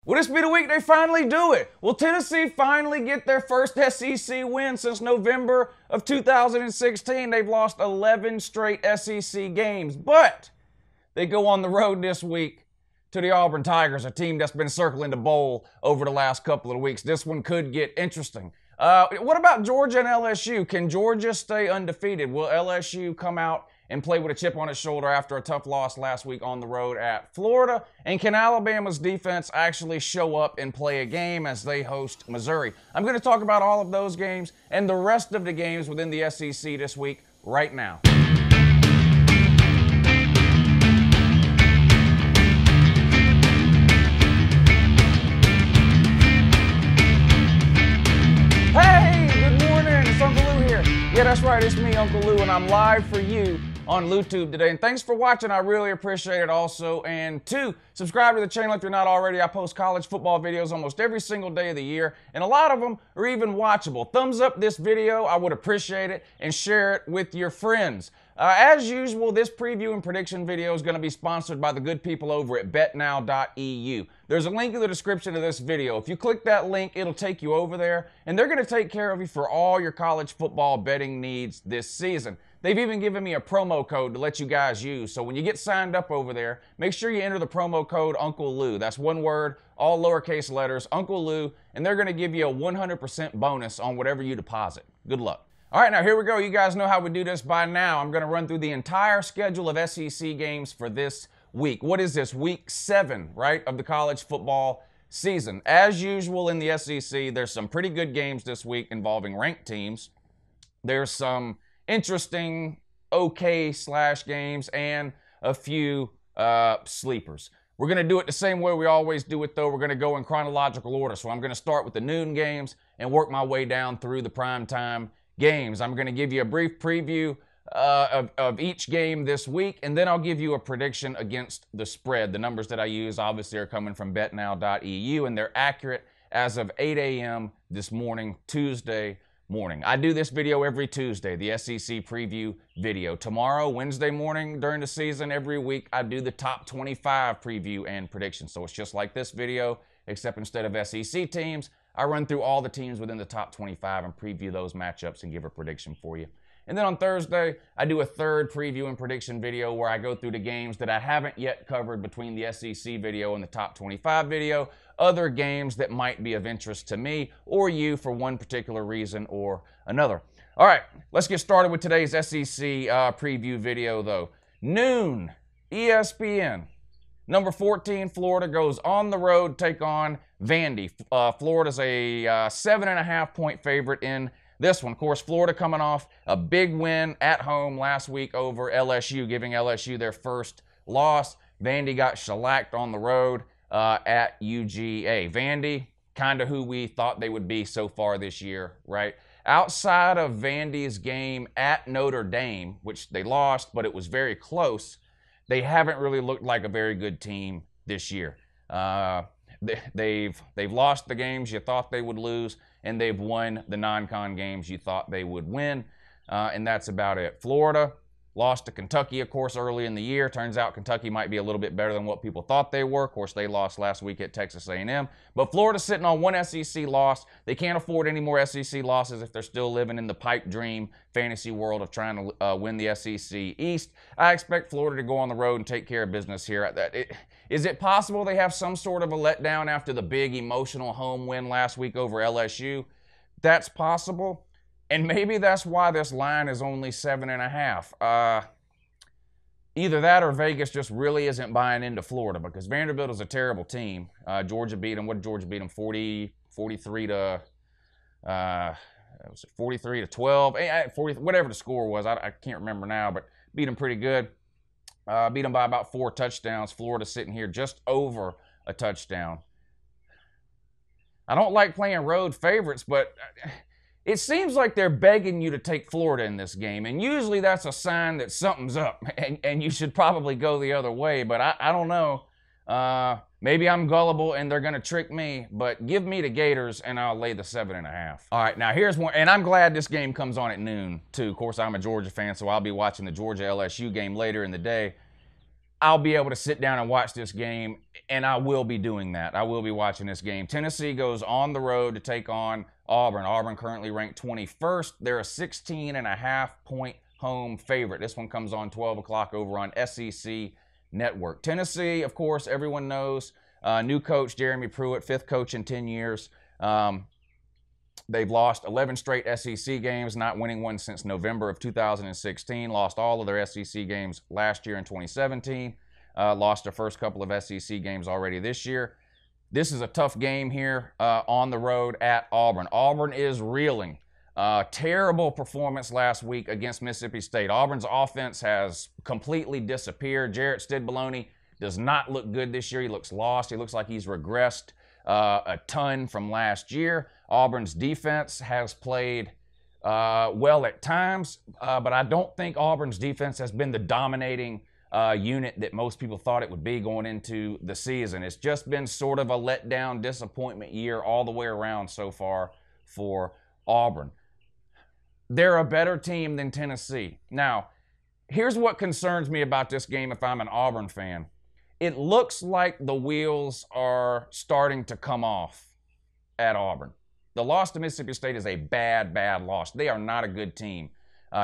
Will this be the week they finally do it? Will Tennessee finally get their first SEC win since November of 2016? They've lost 11 straight SEC games, but they go on the road this week to the Auburn Tigers, a team that's been circling the bowl over the last couple of weeks. This one could get interesting. What about Georgia and LSU? Can Georgia stay undefeated? Will LSU come out and play with a chip on its shoulder after a tough loss last week on the road at Florida? And can Alabama's defense actually show up and play a game as they host Missouri? I'm going to talk about all of those games and the rest of the games within the SEC this week right now. Yeah, that's right, it's me, Uncle Lou, and I'm live for you on LouTube today. And thanks for watching, I really appreciate it also. And two, subscribe to the channel if you're not already. I post college football videos almost every single day of the year, and a lot of them are even watchable. Thumbs up this video, I would appreciate it, and share it with your friends. As usual, this preview and prediction video is going to be sponsored by the good people over at betnow.eu. There's a link in the description of this video. If you click that link, it'll take you over there, and they're going to take care of you for all your college football betting needs this season. They've even given me a promo code to let you guys use, so when you get signed up over there, make sure you enter the promo code Uncle Lou. That's one word, all lowercase letters, Uncle Lou, and they're going to give you a 100% bonus on whatever you deposit. Good luck. All right, now here we go. You guys know how we do this by now. I'm going to run through the entire schedule of SEC games for this week. What is this? Week 7, right, of the college football season. As usual in the SEC, there's some pretty good games this week involving ranked teams. There's some interesting okay/games and a few sleepers. We're going to do it the same way we always do it, though. We're going to go in chronological order. So I'm going to start with the noon games and work my way down through the primetime games. I'm going to give you a brief preview of each game this week, and then I'll give you a prediction against the spread. The numbers that I use obviously are coming from betnow.eu, and they're accurate as of 8 a.m. this morning, Tuesday morning. I do this video every Tuesday, the SEC preview video. Tomorrow, Wednesday morning during the season, every week, I do the top 25 preview and prediction. So it's just like this video, except instead of SEC teams, I run through all the teams within the top 25 and preview those matchups and give a prediction for you. And then on Thursday, I do a third preview and prediction video where I go through the games that I haven't yet covered between the SEC video and the top 25 video, other games that might be of interest to me or you for one particular reason or another. All right, let's get started with today's SEC preview video though. Noon, ESPN. Number 14, Florida goes on the road, take on Vandy. Florida's a 7.5-point favorite in this one. Of course, Florida coming off a big win at home last week over LSU, giving LSU their first loss. Vandy got shellacked on the road at UGA. Vandy, kind of who we thought they would be so far this year, right? Outside of Vandy's game at Notre Dame, which they lost, but it was very close, they haven't really looked like a very good team this year. They've lost the games you thought they would lose, and they've won the non-con games you thought they would win, and that's about it. Florida lost to Kentucky, of course, early in the year. Turns out Kentucky might be a little bit better than what people thought they were. Of course, they lost last week at Texas A&M. But Florida's sitting on one SEC loss. They can't afford any more SEC losses if they're still living in the pipe dream fantasy world of trying to win the SEC East. I expect Florida to go on the road and take care of business here. Is it possible they have some sort of a letdown after the big emotional home win last week over LSU? That's possible. And maybe that's why this line is only 7.5. Either that or Vegas just really isn't buying into Florida because Vanderbilt is a terrible team. Georgia beat them. What did Georgia beat them? 43 to 12. 40, whatever the score was. I can't remember now, but beat them pretty good. Beat them by about 4 touchdowns. Florida sitting here just over a touchdown. I don't like playing road favorites, but it seems like they're begging you to take Florida in this game, and usually that's a sign that something's up, and you should probably go the other way, but I don't know. Maybe I'm gullible and they're going to trick me, but give me the Gators and I'll lay the 7.5. All right, now here's one, and I'm glad this game comes on at noon, too. Of course, I'm a Georgia fan, so I'll be watching the Georgia-LSU game later in the day. I'll be able to sit down and watch this game, and I will be doing that. I will be watching this game. Tennessee goes on the road to take on Auburn. Auburn currently ranked 21st. They're a 16.5-point home favorite. This one comes on 12 o'clock over on SEC Network. Tennessee, of course, everyone knows. New coach, Jeremy Pruitt, 5th coach in 10 years. They've lost 11 straight SEC games, not winning one since November of 2016. Lost all of their SEC games last year in 2017. Lost their first couple of SEC games already this year. This is a tough game here on the road at Auburn. Auburn is reeling. Terrible performance last week against Mississippi State. Auburn's offense has completely disappeared. Jarrett Stidbaloney does not look good this year. He looks lost. He looks like he's regressed a ton from last year. Auburn's defense has played well at times, but I don't think Auburn's defense has been the dominating unit that most people thought it would be going into the season. It's just been sort of a letdown, disappointment year all the way around so far for Auburn. They're a better team than Tennessee. Now, here's what concerns me about this game if I'm an Auburn fan. It looks like the wheels are starting to come off at Auburn. The loss to Mississippi State is a bad, bad loss. They are not a good team.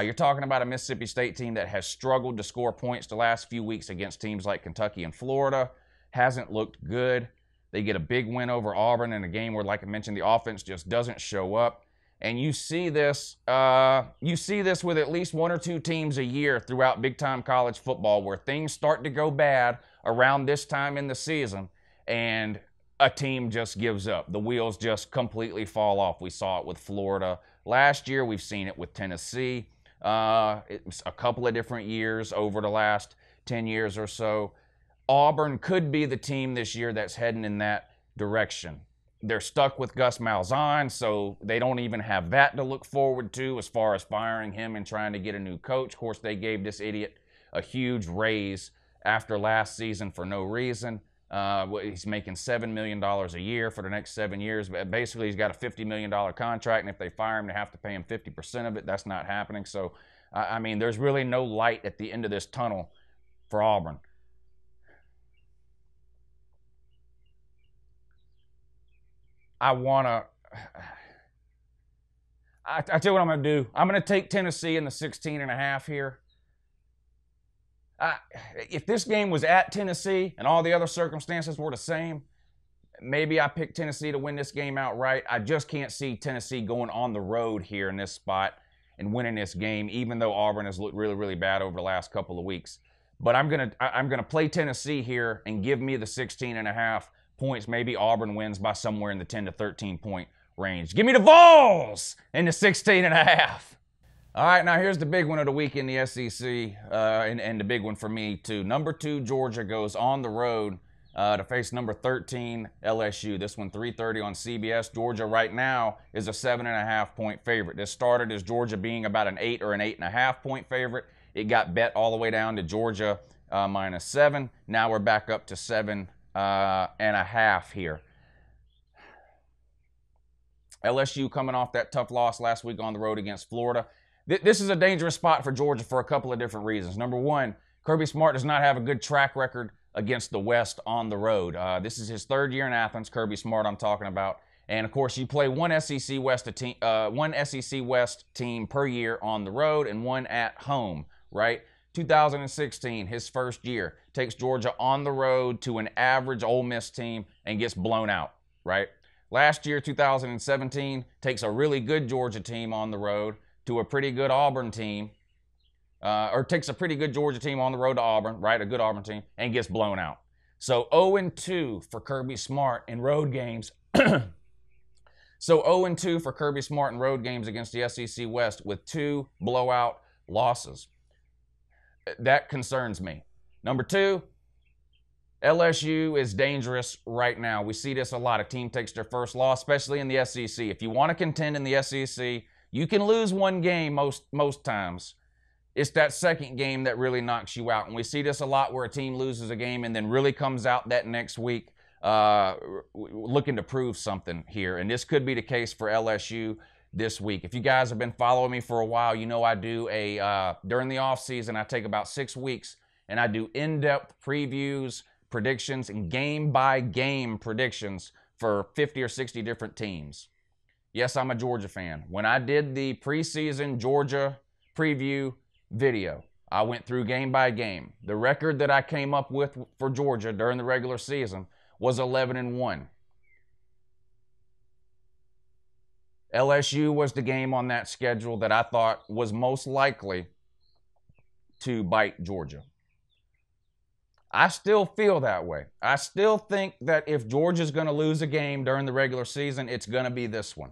You're talking about a Mississippi State team that has struggled to score points the last few weeks against teams like Kentucky and Florida. Hasn't looked good. They get a big win over Auburn in a game where, like I mentioned, the offense just doesn't show up. And you see this with at least one or two teams a year throughout big-time college football where things start to go bad around this time in the season and a team just gives up. The wheels just completely fall off. We saw it with Florida last year. We've seen it with Tennessee. It was a couple of different years over the last 10 years or so. Auburn could be the team this year that's heading in that direction. They're stuck with Gus Malzahn, so they don't even have that to look forward to as far as firing him and trying to get a new coach. Of course, they gave this idiot a huge raise after last season for no reason. He's making $7 million a year for the next 7 years. But basically, he's got a $50 million contract, and if they fire him, they have to pay him 50% of it. That's not happening. So, I mean, there's really no light at the end of this tunnel for Auburn. I tell you what I'm going to do. I'm going to take Tennessee in the 16.5 here. If this game was at Tennessee and all the other circumstances were the same, maybe I pick Tennessee to win this game outright. I just can't see Tennessee going on the road here in this spot and winning this game, even though Auburn has looked really, really bad over the last couple of weeks. But I'm gonna play Tennessee here and give me the 16.5 points. Maybe Auburn wins by somewhere in the 10 to 13 point range. Give me the Vols in the 16.5. All right, now here's the big one of the week in the SEC, and the big one for me too. Number 2 Georgia goes on the road to face number 13 LSU. This one 3:30 on CBS. Georgia right now is a 7.5 point favorite. This started as Georgia being about an 8 or an 8.5 point favorite. It got bet all the way down to Georgia -7. Now we're back up to 7.5 here. LSU coming off that tough loss last week on the road against Florida. This is a dangerous spot for Georgia for a couple of different reasons. Number one, Kirby Smart does not have a good track record against the West on the road. This is his 3rd year in Athens, Kirby Smart I'm talking about. And, of course, you play one SEC West team per year on the road and one at home, right? 2016, his first year, takes Georgia on the road to an average Ole Miss team and gets blown out, right? Last year, 2017, takes a really good Georgia team on the road to a pretty good Auburn team, or takes a pretty good Georgia team on the road to Auburn, right, a good Auburn team, and gets blown out. So 0-2 for Kirby Smart in road games. So 0-2 for Kirby Smart in road games against the SEC West with 2 blowout losses. That concerns me. Number 2, LSU is dangerous right now. We see this a lot. A team takes their first loss, especially in the SEC. If you want to contend in the SEC, you can lose one game most times. It's that second game that really knocks you out. And we see this a lot where a team loses a game and then really comes out that next week looking to prove something here. And this could be the case for LSU this week. If you guys have been following me for a while, you know I do during the off season, I take about 6 weeks and I do in-depth previews, predictions, and game-by-game predictions for 50 or 60 different teams. Yes, I'm a Georgia fan. When I did the preseason Georgia preview video, I went through game by game. The record that I came up with for Georgia during the regular season was 11-1. LSU was the game on that schedule that I thought was most likely to bite Georgia. I still feel that way. I still think that if Georgia's going to lose a game during the regular season, it's going to be this one.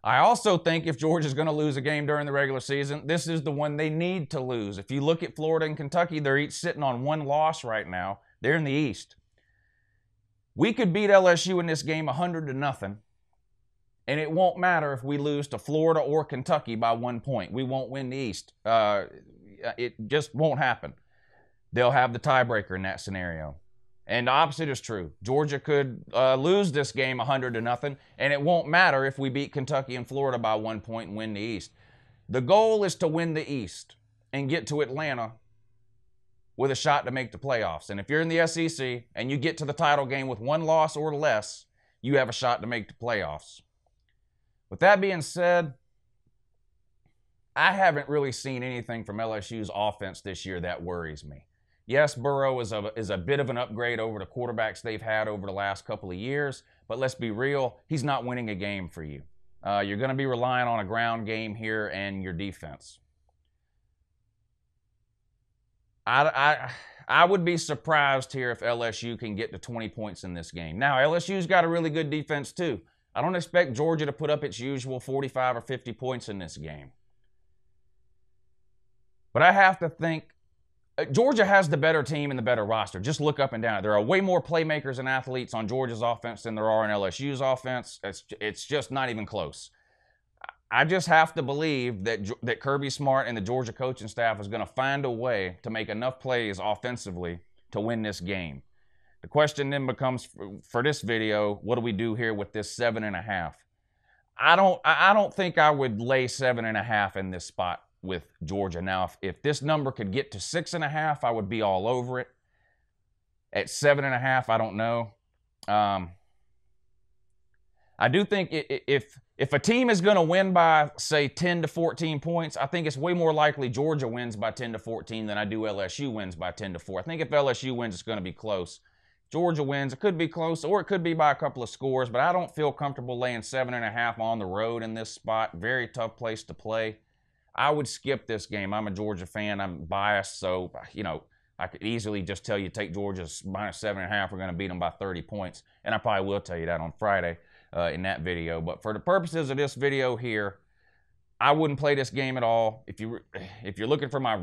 I also think if Georgia's going to lose a game during the regular season, this is the one they need to lose. If you look at Florida and Kentucky, they're each sitting on one loss right now. They're in the East. We could beat LSU in this game 100-0, and it won't matter if we lose to Florida or Kentucky by 1 point. We won't win the East. It just won't happen. They'll have the tiebreaker in that scenario. And the opposite is true. Georgia could lose this game 100-0, and it won't matter if we beat Kentucky and Florida by 1 point and win the East. The goal is to win the East and get to Atlanta with a shot to make the playoffs. And if you're in the SEC and you get to the title game with 1 loss or less, you have a shot to make the playoffs. With that being said, I haven't really seen anything from LSU's offense this year that worries me. Yes, Burrow is a bit of an upgrade over the quarterbacks they've had over the last couple of years, but let's be real, he's not winning a game for you. You're going to be relying on a ground game here and your defense. I would be surprised here if LSU can get to 20 points in this game. Now, LSU's got a really good defense too. I don't expect Georgia to put up its usual 45 or 50 points in this game. But I have to think Georgia has the better team and the better roster. Just look up and down. There are way more playmakers and athletes on Georgia's offense than there are in LSU's offense. It's just not even close. I just have to believe that Kirby Smart and the Georgia coaching staff is going to find a way to make enough plays offensively to win this game. The question then becomes, for this video, what do we do here with this 7.5? I don't think I would lay 7.5 in this spot with Georgia. Now, if this number could get to 6.5, I would be all over it. At 7.5, I don't know. I do think if a team is going to win by, say, 10 to 14 points, I think it's way more likely Georgia wins by 10 to 14 than I do LSU wins by 10 to 4. I think if LSU wins, it's going to be close. Georgia wins, it could be close, or it could be by a couple of scores, but I don't feel comfortable laying 7.5 on the road in this spot. Very tough place to play. I would skip this game. I'm a Georgia fan. I'm biased, so, I could easily just tell you take Georgia's minus 7.5. We're going to beat them by 30 points, and I probably will tell you that on Friday in that video. But for the purposes of this video here, I wouldn't play this game at all. If you're looking for my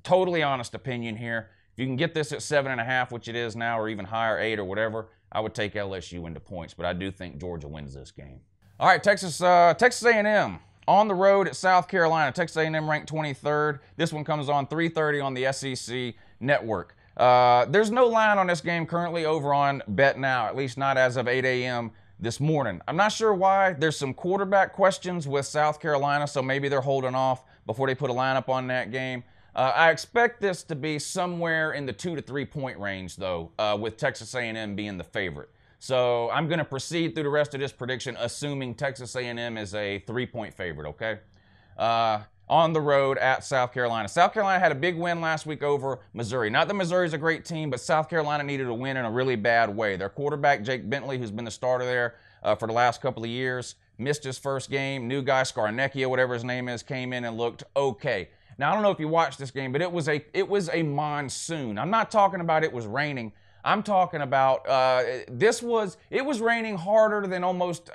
totally honest opinion here, if you can get this at 7.5, which it is now, or even higher, 8 or whatever, I would take LSU into points. But I do think Georgia wins this game. All right, Texas A&M. On the road at South Carolina. Texas A&M ranked 23rd. This one comes on 3:30 on the SEC network. There's no line on this game currently over on BetNow, at least not as of 8 a.m. this morning. I'm not sure why. There's some quarterback questions with South Carolina, so maybe they're holding off before they put a lineup on that game. I expect this to be somewhere in the 2 to 3 point range, though, with Texas A&M being the favorite. So I'm going to proceed through the rest of this prediction, assuming Texas A&M is a 3-point favorite, okay? On the road at South Carolina. South Carolina had a big win last week over Missouri. Not that Missouri's a great team, but South Carolina needed a win in a really bad way. Their quarterback, Jake Bentley, who's been the starter there for the last couple of years, missed his first game. New guy, Scarnecchia, whatever his name is, came in and looked okay. Now, I don't know if you watched this game, but it was a monsoon. I'm not talking about it was raining. I'm talking about it was raining harder than almost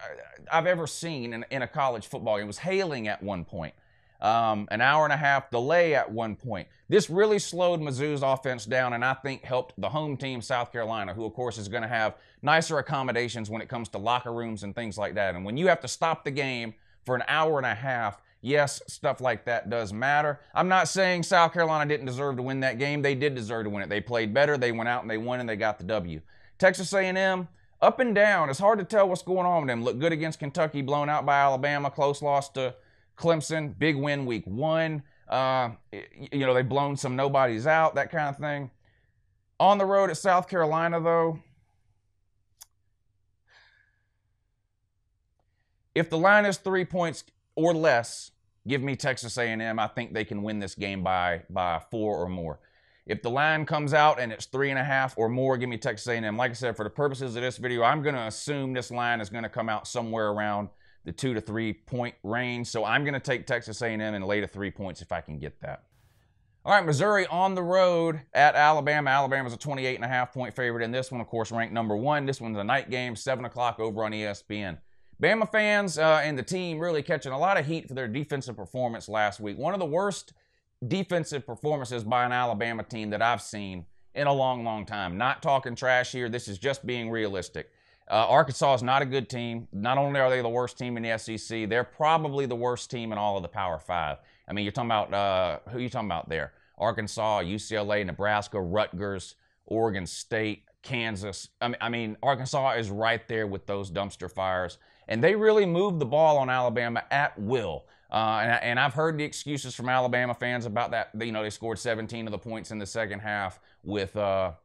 I've ever seen in a college football game. It was hailing at one point. An hour and a half delay at one point. This really slowed Mizzou's offense down and I think helped the home team, South Carolina, who of course is going to have nicer accommodations when it comes to locker rooms and things like that. And when you have to stop the game for an hour and a half, yes, stuff like that does matter. I'm not saying South Carolina didn't deserve to win that game. They did deserve to win it. They played better. They went out and they won and they got the W. Texas A&M, up and down. It's hard to tell what's going on with them. Looked good against Kentucky, blown out by Alabama, close loss to Clemson, big win week 1. They've blown some nobodies out, that kind of thing. On the road at South Carolina, though, if the line is 3 points or less, give me Texas A&M. I think they can win this game by 4 or more. If the line comes out and it's 3.5 or more, give me Texas A&M. Like I said, for the purposes of this video, I'm going to assume this line is going to come out somewhere around the 2 to 3 point range. So I'm going to take Texas A&M and lay to 3 points if I can get that. All right, Missouri on the road at Alabama. Alabama's a 28.5 point favorite in this one, of course, ranked number 1. This one's a night game, 7 o'clock over on ESPN. Bama fans and the team really catching a lot of heat for their defensive performance last week. One of the worst defensive performances by an Alabama team that I've seen in a long, long time. Not talking trash here. This is just being realistic. Arkansas is not a good team. Not only are they the worst team in the SEC, they're probably the worst team in all of the Power 5. I mean, you're talking about, who are you talking about there? Arkansas, UCLA, Nebraska, Rutgers, Oregon State, Kansas. I mean, Arkansas is right there with those dumpster fires. And they really moved the ball on Alabama at will. And I've heard the excuses from Alabama fans about that. They scored 17 of the points in the second half with the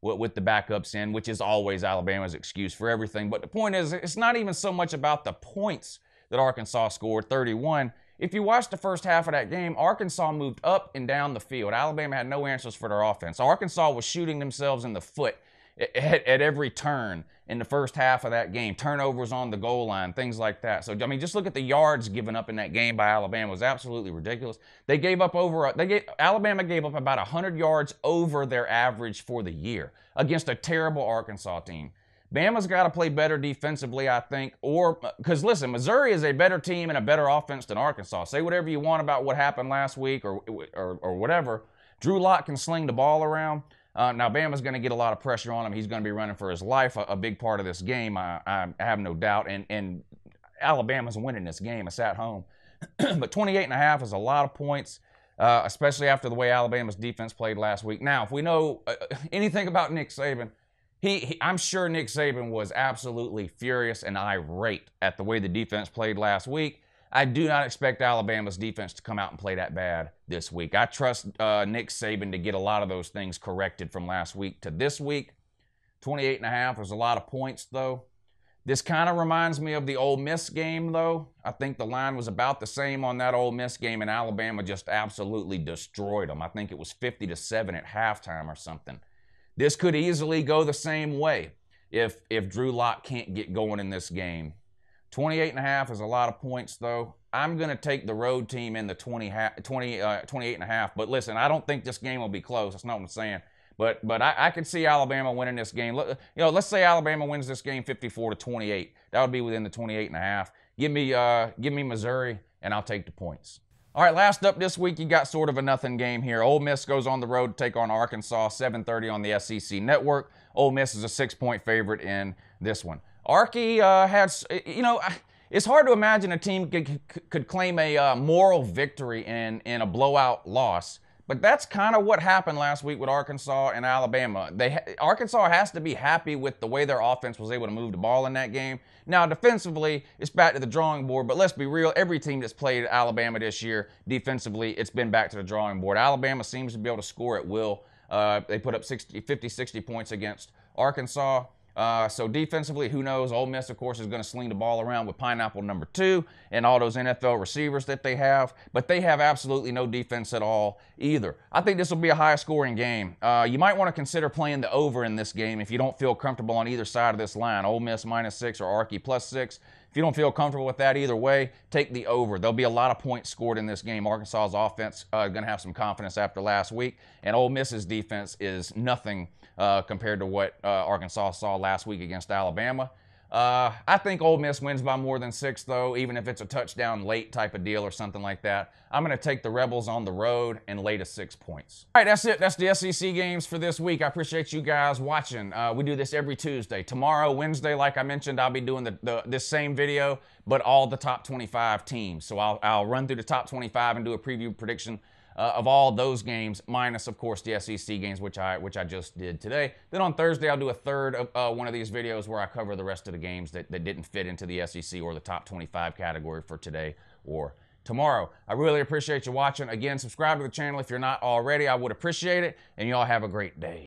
backups in, which is always Alabama's excuse for everything. But the point is, it's not even so much about the points that Arkansas scored, 31. If you watch the first half of that game, Arkansas moved up and down the field. Alabama had no answers for their offense. Arkansas was shooting themselves in the foot at every turn in the first half of that game. Turnovers on the goal line, things like that. So, I mean, just look at the yards given up in that game by Alabama. It was absolutely ridiculous. They gave up Alabama gave up about 100 yards over their average for the year against a terrible Arkansas team. Bama's got to play better defensively, I think, because listen, Missouri is a better team and a better offense than Arkansas. Say whatever you want about what happened last week or whatever. Drew Lock can sling the ball around. Now, Bama's going to get a lot of pressure on him. He's going to be running for his life, a big part of this game, I have no doubt. And Alabama's winning this game. It's at home. But 28.5 is a lot of points, especially after the way Alabama's defense played last week. Now, if we know anything about Nick Saban, I'm sure Nick Saban was absolutely furious and irate at the way the defense played last week. I do not expect Alabama's defense to come out and play that bad this week. I trust Nick Saban to get a lot of those things corrected from last week to this week. 28.5 is a lot of points, though. This kind of reminds me of the Ole Miss game, though. I think the line was about the same on that Ole Miss game, and Alabama just absolutely destroyed them. I think it was 50-7 at halftime or something. This could easily go the same way if Drew Lock can't get going in this game. 28.5 is a lot of points, though. I'm going to take the road team in the 28.5. But listen, I don't think this game will be close. That's not what I'm saying. But I could see Alabama winning this game. Let's say Alabama wins this game 54-28. That would be within the 28.5. Give me Missouri, and I'll take the points. All right, last up this week, you got sort of a nothing game here. Ole Miss goes on the road to take on Arkansas, 7:30 on the SEC Network. Ole Miss is a 6-point favorite in this one. Arky it's hard to imagine a team could claim a moral victory in a blowout loss. But that's kind of what happened last week with Arkansas and Alabama. Arkansas has to be happy with the way their offense was able to move the ball in that game. Now, defensively, it's back to the drawing board, but let's be real. Every team that's played Alabama this year, defensively, it's been back to the drawing board. Alabama seems to be able to score at will. They put up 50, 60 points against Arkansas. So defensively, who knows? Ole Miss, of course, is going to sling the ball around with Pineapple number 2 and all those NFL receivers that they have. But they have absolutely no defense at all either. I think this will be a high-scoring game. You might want to consider playing the over in this game if you don't feel comfortable on either side of this line. Ole Miss -6 or Arky +6. If you don't feel comfortable with that either way, take the over. There'll be a lot of points scored in this game. Arkansas's offense going to have some confidence after last week. And Ole Miss's defense is nothing compared to what Arkansas saw last week against Alabama. I think Ole Miss wins by more than 6, though, even if it's a touchdown late type of deal or something like that. I'm going to take the Rebels on the road and lay to 6 points. All right, that's it. That's the SEC games for this week. I appreciate you guys watching. We do this every Tuesday. Tomorrow, Wednesday, like I mentioned, I'll be doing this same video, but all the top 25 teams. So I'll run through the top 25 and do a preview prediction of all those games, minus, of course, the SEC games, which I just did today. Then on Thursday, I'll do a third of one of these videos where I cover the rest of the games that didn't fit into the SEC or the top 25 category for today or tomorrow. I really appreciate you watching. Again, subscribe to the channel if you're not already. I would appreciate it, and y'all have a great day.